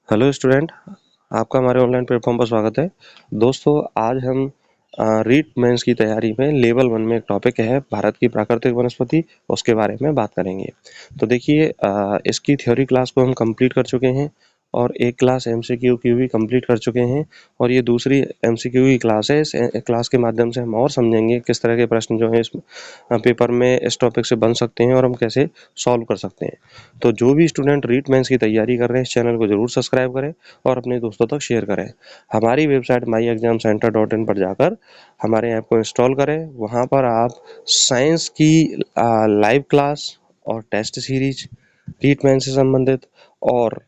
Hello student, आपका हमारे online platform पर स्वागत है। दोस्तों, आज हम रीट मेंस की तैयारी में लेवल 1 में एक टॉपिक है भारत की प्राकृतिक वनस्पति, उसके बारे में बात करेंगे। तो देखिए, इसकी थ्योरी क्लास को हम कंप्लीट कर चुके हैं और एक क्लास एमसीक्यू की भी कंप्लीट कर चुके हैं और ये दूसरी एमसीक्यू की क्लास है। इस क्लास के माध्यम से हम और समझेंगे किस तरह के प्रश्न जो हैं इस पेपर में इस टॉपिक से बन सकते हैं और हम कैसे सॉल्व कर सकते हैं। तो जो भी स्टूडेंट रीट मेंस की तैयारी कर रहे हैं, इस चैनल को जरूर सब्सक्राइब करें और अपने दोस्तों तक शेयर करें। हमारी वेबसाइट myexamcenter.in पर जाकर हमारे ऐप को इंस्टॉल करें। वहाँ पर आप साइंस की लाइव क्लास और टेस्ट सीरीज, रीट मेंस से संबंधित और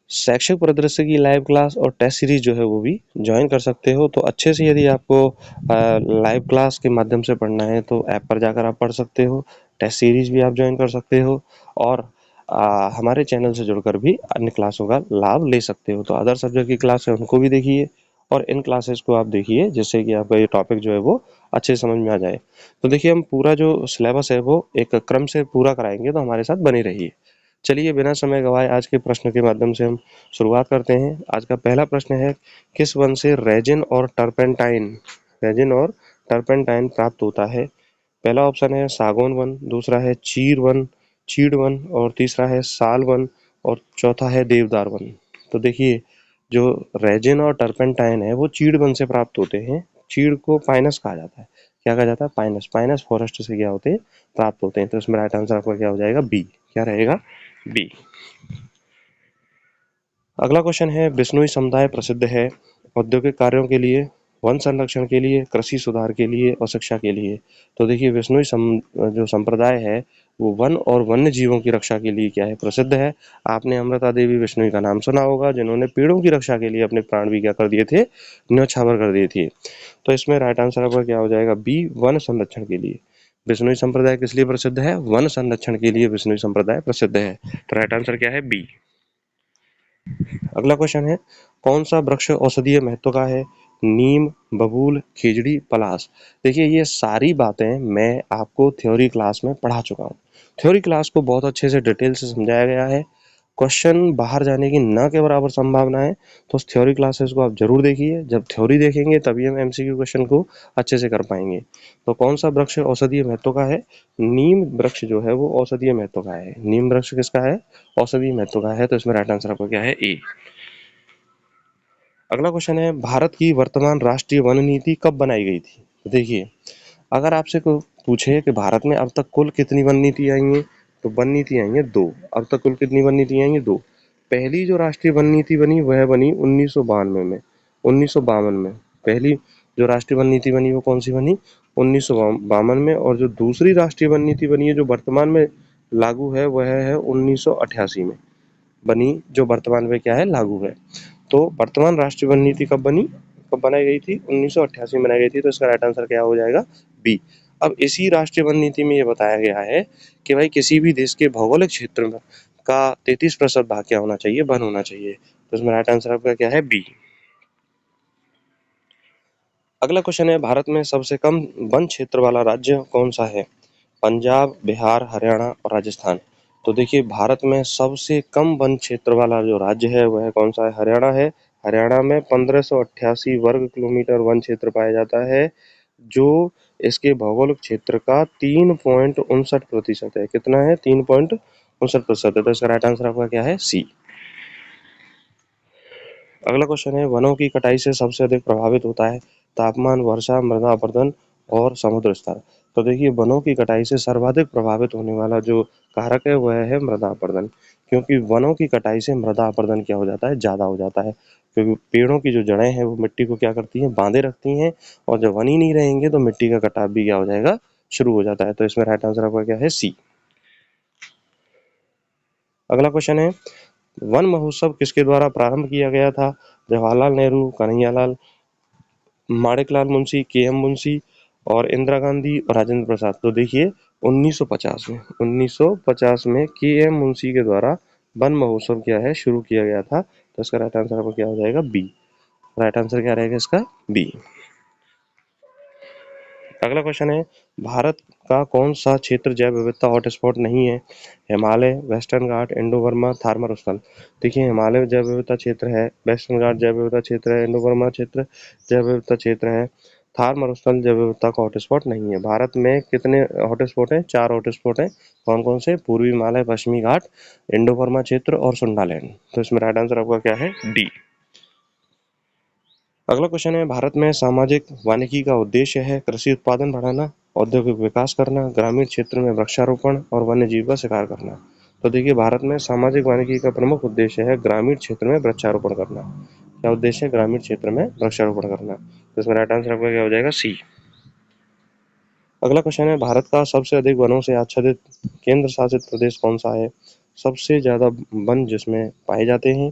शैक्षिक परिदृश्य की लाइव क्लास और टेस्ट सीरीज जो है वो भी ज्वाइन कर सकते हो। तो अच्छे से यदि आपको लाइव क्लास के माध्यम से पढ़ना है तो ऐप पर जाकर आप पढ़ सकते हो, टेस्ट सीरीज भी आप ज्वाइन कर सकते हो और हमारे चैनल से जुड़कर भी अन्य क्लासों का लाभ ले सकते हो। तो अदर सब्जेक्ट की क्लास है उनको भी देखिए और इन क्लासेस को आप देखिए, जिससे कि आपका ये टॉपिक जो है वो अच्छे समझ में आ जाए। तो देखिए, हम पूरा जो सिलेबस है वो एक क्रम से पूरा कराएंगे, तो हमारे साथ बने रहिए। चलिए, बिना समय गवाए आज के प्रश्न के माध्यम से हम शुरुआत करते हैं। आज का पहला प्रश्न है, किस वन से रेजिन और टर्पेंटाइन प्राप्त होता है? पहला ऑप्शन है सागौन वन, दूसरा है चीड़ वन और तीसरा है साल वन और चौथा है देवदार वन। तो देखिए, जो रेजिन और टर्पेंटाइन है वो चीड़ वन से प्राप्त होते हैं। चीड़ को पाइनस कहा जाता है। क्या कहा जाता है? पाइनस। पाइनस फॉरेस्ट से क्या होते हैं? प्राप्त होते हैं। तो इसमें राइट आंसर आपका क्या हो जाएगा? बी। क्या रहेगा? बी। अगला क्वेश्चन है, बिश्नोई समुदाय प्रसिद्ध है औद्योगिक कार्यों के लिए, वन संरक्षण के लिए, कृषि सुधार के लिए और शिक्षा के लिए। तो देखिए, जो संप्रदाय है वो वन और वन्य जीवों की रक्षा के लिए क्या है? प्रसिद्ध है। आपने अमृता देवी बिश्नोई का नाम सुना होगा, जिन्होंने पेड़ों की रक्षा के लिए अपने प्राण भी क्या कर दिए थे? न्यौछावर कर दिए थे। तो इसमें राइट आंसर आपका क्या हो जाएगा? बी, वन संरक्षण के लिए। बिश्नोई संप्रदाय किस लिए प्रसिद्ध है? वन संरक्षण के लिए बिश्नोई संप्रदाय प्रसिद्ध है। तो राइट आंसर क्या है? बी। अगला क्वेश्चन है, कौन सा वृक्ष औषधीय महत्व का है? नीम, बबूल, खिजड़ी, पलाश। देखिए, ये सारी बातें मैं आपको थ्योरी क्लास में पढ़ा चुका हूँ। थ्योरी क्लास को बहुत अच्छे से डिटेल से समझाया गया है। क्वेश्चन बाहर जाने की न के बराबर संभावना है। तो उस थ्योरी क्लासेस को आप जरूर देखिए। जब थ्योरी देखेंगे तभी हम एमसीक्यू क्वेश्चन को अच्छे से कर पाएंगे। तो कौन सा वृक्ष औषधीय महत्व का है? नीम वृक्ष जो है वो औषधीय महत्व का है। नीम वृक्ष किसका है? औषधीय महत्व का है। तो इसमें राइट आंसर आपका क्या है? ए। अगला क्वेश्चन है, भारत की वर्तमान राष्ट्रीय वन नीति कब बनाई गई थी? तो देखिए, अगर आपसे कोई पूछे कि भारत में अब तक कुल कितनी वन नीति आई हैं, तो वन नीति आई हैं दो। अब तक कुल कितनी वन नीति आई हैं? दो। पहली जो राष्ट्रीय वन नीति बनी वह बनी 1992 में। 1952 में पहली जो राष्ट्रीय वन नीति बनी वो कौन सी बनी? 1952 में। और जो दूसरी राष्ट्रीय वन नीति बनी है जो वर्तमान में लागू है वह है 1988 में बनी, जो वर्तमान में क्या है? लागू है। तो वर्तमान राष्ट्रीय वन नीति कब बनी, कब बनाई गई थी? 1988 में बनाई गई थी। तो इसका राइट आंसर क्या हो जाएगा? बी। अब इसी राष्ट्रीय वन नीति में ये बताया गया है कि भाई किसी भी देश के भौगोलिक क्षेत्र में का 33% भाग क्या होना चाहिए? वन होना चाहिए। तो इसमें राइट आंसर आपका क्या है? बी। अगला क्वेश्चन है, भारत में सबसे कम वन क्षेत्र वाला राज्य कौन सा है? पंजाब, बिहार, हरियाणा और राजस्थान। तो देखिए, भारत में सबसे कम वन क्षेत्र वाला जो राज्य है वह कौन सा है? हरियाणा है। हरियाणा में 1588 वर्ग किलोमीटर वन क्षेत्र पाया जाता है, जो इसके भौगोलिक क्षेत्र का 3.59% है। कितना है? 3.59% है। तो इसका राइट आंसर आपका क्या है? सी। अगला क्वेश्चन है, वनों की कटाई से सबसे अधिक प्रभावित होता है तापमान, वर्षा, मृदा अपरदन और समुद्र स्तर। तो देखिए, वनों की कटाई से सर्वाधिक प्रभावित होने वाला जो कारक है वह है मृदा अपरदन। क्योंकि वनों की कटाई से मृदा अपरदन क्या हो जाता है? ज्यादा हो जाता है। क्योंकि पेड़ों की जो जड़ें हैं वो मिट्टी को क्या करती हैं? बांधे रखती हैं। और जब वन ही नहीं रहेंगे तो मिट्टी का कटाव भी क्या हो जाएगा? शुरू हो जाता है। तो इसमें राइट आंसर आपका क्या है? सी। अगला क्वेश्चन है, वन महोत्सव किसके द्वारा प्रारंभ किया गया था? जवाहरलाल नेहरू, कन्हैयालाल, माणिकलाल मुंशी, के एम मुंशी और इंदिरा गांधी और राजेंद्र प्रसाद। तो देखिए, 1950 में के एम मुंशी के द्वारा वन महोत्सव क्या है? शुरू किया गया था। तो इसका राइट आंसर आपका क्या हो जाएगा? बी। राइट आंसर क्या रहेगा इसका? बी। अगला क्वेश्चन है, भारत का कौन सा क्षेत्र जैव विविधता हॉटस्पॉट नहीं है? हिमालय, वेस्टर्न घाट, इंडो बर्मा, थार मरुस्थल। देखिए, हिमालय जैव विविधता क्षेत्र है, वेस्टर्न घाट जैव विविधता क्षेत्र है, इंडो बर्मा क्षेत्र जैव विविधता क्षेत्र है, थार मरुस्थल जैव विविधता का हॉटस्पॉट नहीं है। भारत में कितने हॉटस्पॉट हैं? 4 हॉटस्पॉट हैं। कौन कौन से? पूर्वी हिमालय, पश्चिमी घाट, इंडो बर्मा क्षेत्र और सुंडालैंड। तो इसमें राइट आंसर आपका क्या है? डी। अगला क्वेश्चन है, भारत में सामाजिक वानिकी का उद्देश्य है कृषि उत्पादन बढ़ाना, औद्योगिक विकास करना, ग्रामीण क्षेत्र में वृक्षारोपण और वन्य जीव का शिकार करना। तो देखिए, भारत में सामाजिक वानिकी का प्रमुख उद्देश्य है ग्रामीण क्षेत्र में वृक्षारोपण करना। क्या उद्देश्य है? ग्रामीण क्षेत्र में वृक्षारोपण करना। तो इसमें राइट आंसर आपका क्या हो जाएगा? सी। अगला क्वेश्चन है, भारत का सबसे अधिक वनों से आच्छादित केंद्र शासित प्रदेश कौन सा है? सबसे ज्यादा वन जिसमें पाए जाते हैं?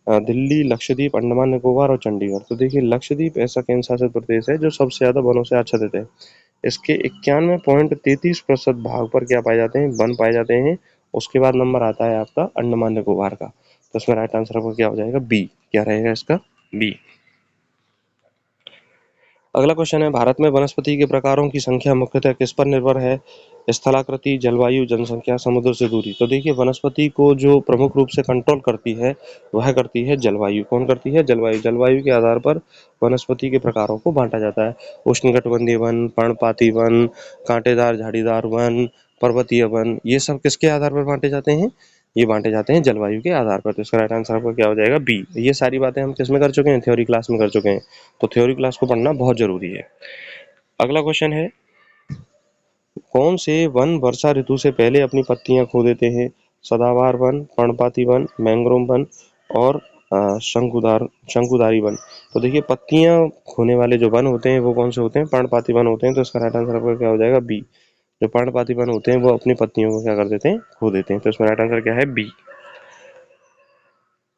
दिल्ली, लक्षद्वीप, अंडमान निकोबार और चंडीगढ़। तो देखिए, लक्षद्वीप ऐसा केंद्र शासित प्रदेश है जो सबसे ज्यादा वनों से आच्छादित है। इसके 91.33% भाग पर क्या पाए जाते हैं? वन पाए जाते हैं। उसके बाद नंबर आता है आपका अंडमान निकोबार का। तो इसमें राइट आंसर आपका क्या हो जाएगा? बी। क्या रहेगा इसका? बी। अगला क्वेश्चन है, भारत में वनस्पति के प्रकारों की संख्या मुख्यतः किस पर निर्भर है? स्थलाकृति, जलवायु, जनसंख्या, समुद्र से दूरी। तो देखिए, वनस्पति को जो प्रमुख रूप से कंट्रोल करती है वह करती है जलवायु। कौन करती है? जलवायु। जलवायु के आधार पर वनस्पति के प्रकारों को बांटा जाता है। उष्णकटिबंधीय वन, पर्णपाती वन, कांटेदार झाड़ीदार वन, पर्वतीय वन, ये सब किसके आधार पर बांटे जाते हैं? ये बांटे जाते हैं जलवायु के आधार पर। तो इसका राइट आंसर आपका क्या हो जाएगा? बी। ये सारी बातें हम किस में कर चुके हैं? थ्योरी क्लास में कर चुके हैं। तो थ्योरी क्लास को पढ़ना बहुत जरूरी है। अगला क्वेश्चन है, कौन से वन वर्षा ऋतु से पहले अपनी पत्तियां खो देते हैं? सदाबहार वन, पर्णपाती वन, मैंग्रोव वन और शंकुधारी वन। तो देखिए, पत्तियां खोने वाले जो वन होते हैं वो कौन से होते हैं? पर्णपाती वन होते हैं। तो इसका राइट आंसर आपका क्या हो जाएगा? बी। जो पर्णपाती वन होते हैं वो अपनी पत्तियों को क्या कर देते हैं? खो देते हैं। तो इसमें राइट आंसर क्या है? बी।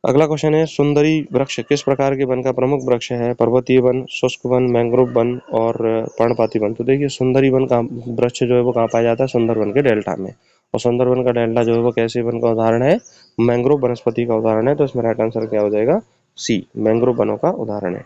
अगला क्वेश्चन है, सुंदरी वृक्ष किस प्रकार के वन का प्रमुख वृक्ष है? पर्वतीय वन, शुष्क वन, मैंग्रोव वन और पर्णपाती वन। तो देखिए, सुंदरी वन का वृक्ष जो है वो कहाँ पाया जाता है? सुंदरवन के डेल्टा में। और सुंदरवन का डेल्टा जो है वो कैसे वन का उदाहरण है? मैंग्रोव वनस्पति का उदाहरण है। तो इसमें राइट आंसर क्या हो जाएगा? सी। मैंग्रोव वनों का उदाहरण है।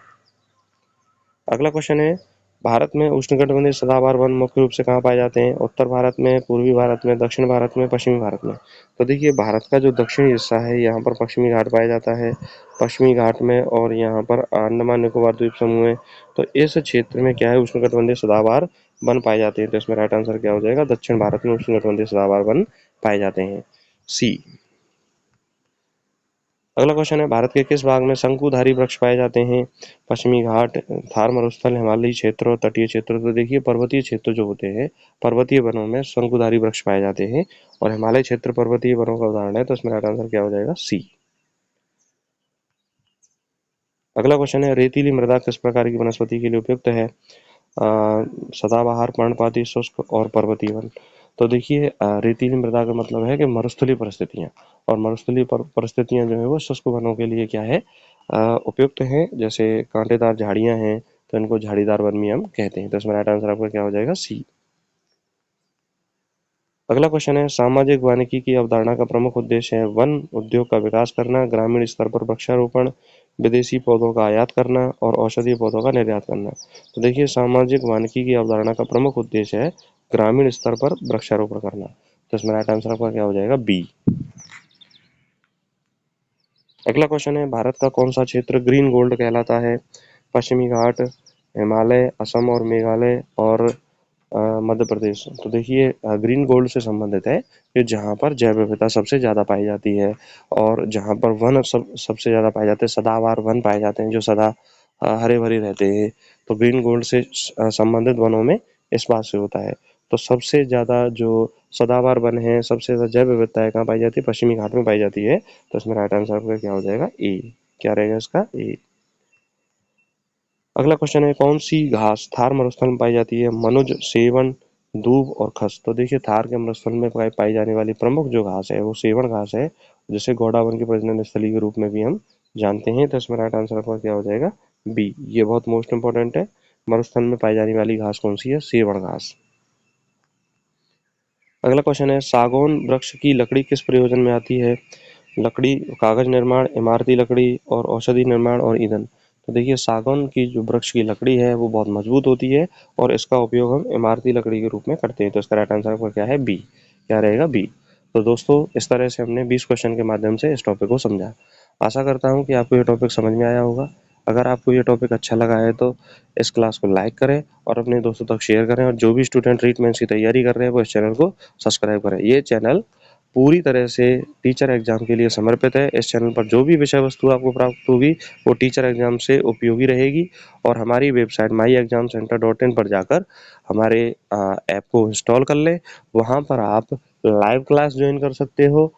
अगला क्वेश्चन है, भारत में उष्णकटिबंधीय सदाबहार वन मुख्य रूप से कहाँ पाए जाते हैं? उत्तर भारत में, पूर्वी भारत में, दक्षिण भारत में, पश्चिमी भारत में। तो देखिए, भारत का जो दक्षिणी हिस्सा है यहाँ पर पश्चिमी घाट पाया जाता है, पश्चिमी घाट में, और यहाँ पर अंडमान निकोबार द्वीप समूह है। तो इस क्षेत्र में क्या है? उष्णकटिबंधीय सदाबहार वन पाए जाते हैं। तो इसमें राइट आंसर क्या हो जाएगा? दक्षिण भारत में उष्णकटिबंधीय सदाबहार वन पाए जाते हैं। सी। अगला क्वेश्चन है, भारत के किस भाग में शंकुधारी वृक्ष पाए जाते हैं? पश्चिमी घाट, थार मरुस्थल, हिमालयी क्षेत्र और तटीय क्षेत्र। तो देखिए, पर्वतीय क्षेत्र जो होते हैं, पर्वतीय वनों में शंकुधारी वृक्ष पाए जाते हैं और हिमालय क्षेत्र पर्वतीय वनों का उदाहरण है। तो इसमें राइट आंसर क्या हो जाएगा? सी। अगला क्वेश्चन है, रेतीली मृदा किस प्रकार की वनस्पति के लिए उपयुक्त है? सदाबहार, पर्णपाती, शुष्क और पर्वतीय वन। तो देखिए, रेतीली मृदा का मतलब है कि मरुस्थलीय परिस्थितियां, और मरुस्थलीय परिस्थितियां जो है वो शुष्क वनों के लिए क्या है? उपयुक्त हैं। जैसे कांटेदार झाड़ियां हैं तो इनको झाड़ीदार वन भी हम कहते हैं। तो इसमें राइट आंसर आपका क्या हो जाएगा? सी। अगला क्वेश्चन है, सामाजिक वानिकी की अवधारणा का प्रमुख उद्देश्य है वन उद्योग का विकास करना, ग्रामीण स्तर पर वृक्षारोपण, विदेशी पौधों का आयात करना और औषधीय पौधों का निर्यात करना। तो देखिए, सामाजिक वानिकी की अवधारणा का प्रमुख उद्देश्य है ग्रामीण स्तर पर वृक्षारोपण करना। तो इसमें राइट आंसर आपका क्या हो जाएगा? बी। अगला क्वेश्चन है, भारत का कौन सा क्षेत्र ग्रीन गोल्ड कहलाता है? पश्चिमी घाट, हिमालय, असम और मेघालय और मध्य प्रदेश। तो देखिए, ग्रीन गोल्ड से संबंधित है कि जहाँ पर जैव विविधता सबसे ज़्यादा पाई जाती है और जहाँ पर वन सबसे ज़्यादा पाए जाते हैं, सदाबहार वन पाए जाते हैं जो सदा हरे भरे रहते हैं। तो ग्रीन गोल्ड से संबंधित वनों में इस बात से होता है। तो सबसे ज़्यादा जो सदाबहार वन है, सबसे ज़्यादा जैव विविधता है कहाँ पाई जाती है? पश्चिमी घाट में पाई जाती है। तो इसमें राइट आंसर आपका क्या हो जाएगा? ए। क्या रहेगा इसका? ए। अगला क्वेश्चन है, कौन सी घास थार मरुस्थल में पाई जाती है? मनुज, सेवन, दूब और खस। तो देखिए, थार के मरुस्थल में पाई जाने वाली प्रमुख जो घास है वो सेवन घास है, जिसे गौड़ावन की प्रजनन स्थली के रूप में भी हम जानते हैं। तो इसमें राइट आंसर आपका क्या हो जाएगा? बी। ये बहुत मोस्ट इंपॉर्टेंट है। मरुस्थल में पाई जाने वाली घास कौन सी है? सेवन घास। अगला क्वेश्चन है, सागौन वृक्ष की लकड़ी किस प्रयोजन में आती है? लकड़ी, कागज निर्माण, इमारती लकड़ी और औषधि निर्माण और ईंधन। तो देखिए सागौन की जो वृक्ष की लकड़ी है वो बहुत मजबूत होती है और इसका उपयोग हम इमारती लकड़ी के रूप में करते हैं। तो इसका राइट आंसर आपका क्या है? बी। क्या रहेगा? बी। तो दोस्तों इस तरह से हमने 20 क्वेश्चन के माध्यम से इस टॉपिक को समझा। आशा करता हूँ कि आपको ये टॉपिक समझ में आया होगा। अगर आपको ये टॉपिक अच्छा लगा है तो इस क्लास को लाइक करें और अपने दोस्तों तक शेयर करें, और जो भी स्टूडेंट रीट मेंस की तैयारी कर रहे हैं वो इस चैनल को सब्सक्राइब करें। ये चैनल पूरी तरह से टीचर एग्जाम के लिए समर्पित है। इस चैनल पर जो भी विषय वस्तु आपको प्राप्त होगी वो टीचर एग्जाम से उपयोगी रहेगी। और हमारी वेबसाइट myexamcenter.in पर जाकर हमारे ऐप को इंस्टॉल कर लें। वहाँ पर आप लाइव क्लास ज्वाइन कर सकते हो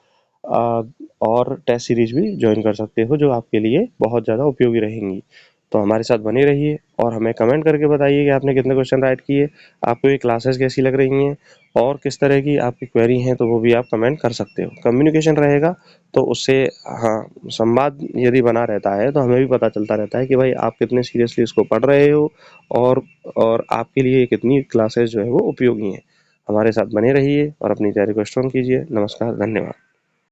अ, और टेस्ट सीरीज भी ज्वाइन कर सकते हो, जो आपके लिए बहुत ज़्यादा उपयोगी रहेंगी। तो हमारे साथ बने रहिए और हमें कमेंट करके बताइए कि आपने कितने क्वेश्चन राइट किए, आपको ये क्लासेस कैसी लग रही हैं और किस तरह की आपकी क्वेरी हैं, तो वो भी आप कमेंट कर सकते हो। कम्युनिकेशन रहेगा तो उससे, हाँ, संवाद यदि बना रहता है तो हमें भी पता चलता रहता है कि भाई आप कितने सीरियसली इसको पढ़ रहे हो और आपके लिए कितनी क्लासेस जो है वो उपयोगी हैं। हमारे साथ बने रहिए और अपनी तैयारी को स्ट्रॉन्ग कीजिए। नमस्कार, धन्यवाद।